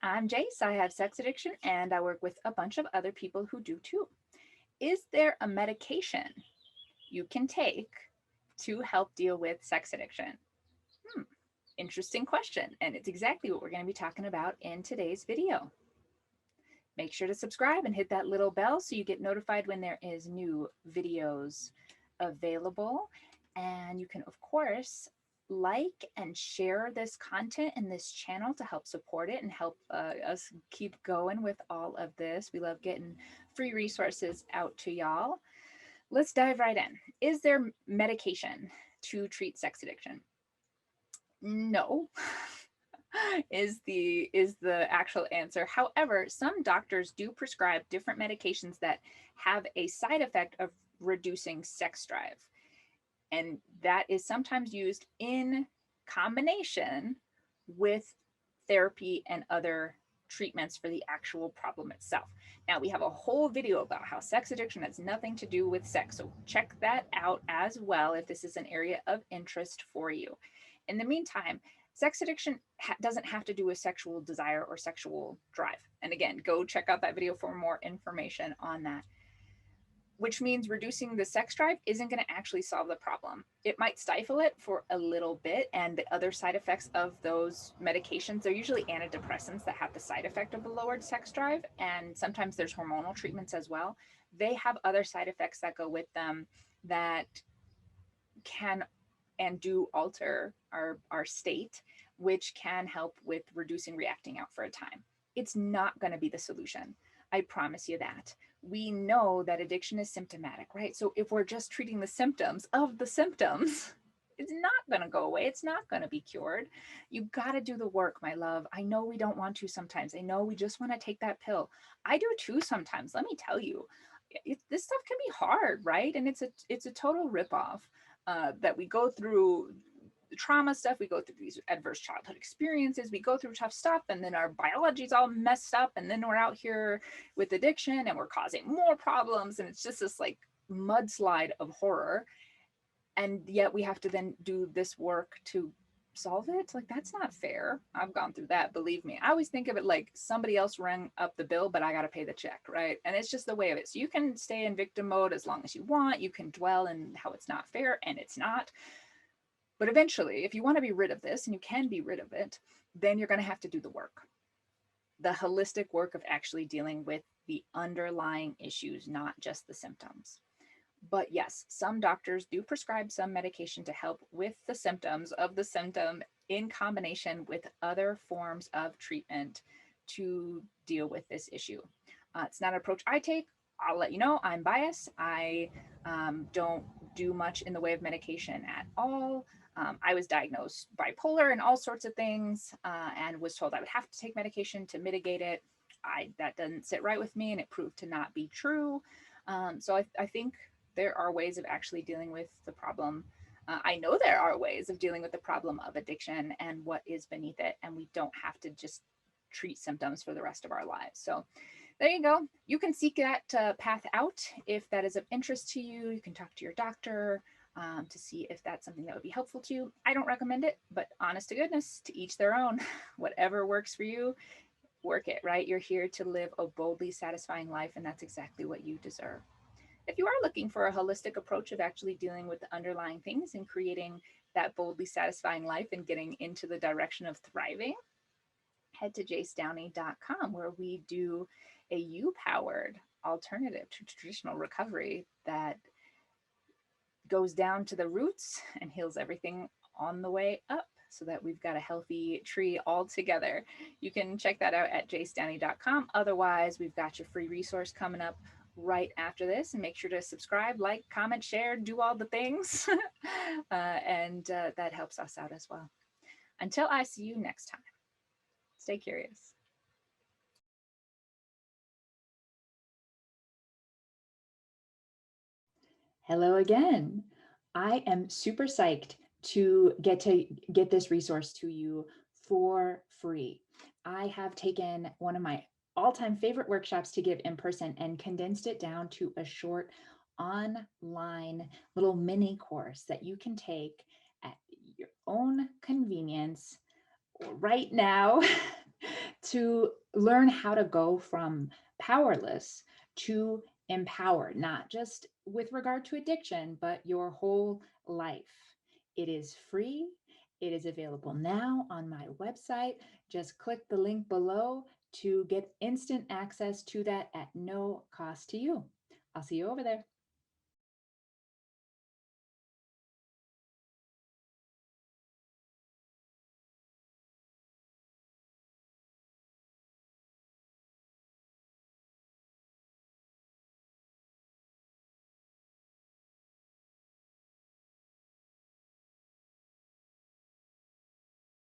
I'm Jace. I have sex addiction and I work with a bunch of other people who do too. Is there a medication you can take to help deal with sex addiction? Hmm, Interesting question. And it's exactly what we're going to be talking about in today's video. Make sure to subscribe and hit that little bell so you get notified when there is new videos available. And you can, of course, like and share this content in this channel to help support it and help us keep going with all of this. We love getting free resources out to y'all. Let's dive right in. Is there medication to treat sex addiction? No. is the actual answer. However, some doctors do prescribe different medications that have a side effect of reducing sex drive. And that is sometimes used in combination with therapy and other treatments for the actual problem itself. Now, we have a whole video about how sex addiction has nothing to do with sex. So check that out as well if this is an area of interest for you. In the meantime, sex addiction doesn't have to do with sexual desire or sexual drive. And again, go check out that video for more information on that. Which means reducing the sex drive isn't going to actually solve the problem. It might stifle it for a little bit, and the other side effects of those medications, they're usually antidepressants that have the side effect of a lowered sex drive, and sometimes there's hormonal treatments as well. They have other side effects that go with them that can and do alter our state, which can help with reducing reacting out for a time. It's not going to be the solution. I promise you that. We know that addiction is symptomatic, right? So if we're just treating the symptoms of the symptoms, it's not going to go away. It's not going to be cured. You got to do the work, my love. I know we don't want to sometimes. I know we just want to take that pill. I do too sometimes. Let me tell you, this stuff can be hard, right? And it's a total ripoff that we go through trauma stuff, we go through these adverse childhood experiences, we go through tough stuff, and then our biology's all messed up, and then we're out here with addiction and we're causing more problems, and it's just this like mudslide of horror. And yet we have to then do this work to solve it. Like, that's not fair. I've gone through that, believe me. I always think of it like somebody else rang up the bill, but I got to pay the check, right? And it's just the way of it. So you can stay in victim mode as long as you want. You can dwell in how it's not fair, and it's not. But eventually, if you want to be rid of this, and you can be rid of it, then you're going to have to do the work. The holistic work of actually dealing with the underlying issues, not just the symptoms. But yes, some doctors do prescribe some medication to help with the symptoms of the symptom in combination with other forms of treatment to deal with this issue. It's not an approach I take. I'll let you know, I'm biased. I don't do much in the way of medication at all. I was diagnosed bipolar and all sorts of things, and was told I would have to take medication to mitigate it. That doesn't sit right with me, and it proved to not be true. So I think there are ways of actually dealing with the problem. I know there are ways of dealing with the problem of addiction and what is beneath it, and we don't have to just treat symptoms for the rest of our lives. So there you go. You can seek that path out if that is of interest to you. You can talk to your doctor to see if that's something that would be helpful to you. I don't recommend it, but honest to goodness, to each their own. Whatever works for you, work it, right? You're here to live a boldly satisfying life, and that's exactly what you deserve. If you are looking for a holistic approach of actually dealing with the underlying things and creating that boldly satisfying life and getting into the direction of thriving, head to jacedowney.com, where we do a you-powered alternative to traditional recovery that goes down to the roots and heals everything on the way up, so that we've got a healthy tree all together. You can check that out at jacedowney.com. Otherwise, we've got your free resource coming up right after this, and make sure to subscribe, like, comment, share, do all the things. and that helps us out as well. Until I see you next time, stay curious. Hello again. I am super psyched to get this resource to you for free. I have taken one of my all-time favorite workshops to give in person and condensed it down to a short online little mini course that you can take at your own convenience right now to learn how to go from powerless to empowered, not just with regard to addiction, but your whole life. It is free. It is available now on my website. Just click the link below to get instant access to that at no cost to you. I'll see you over there.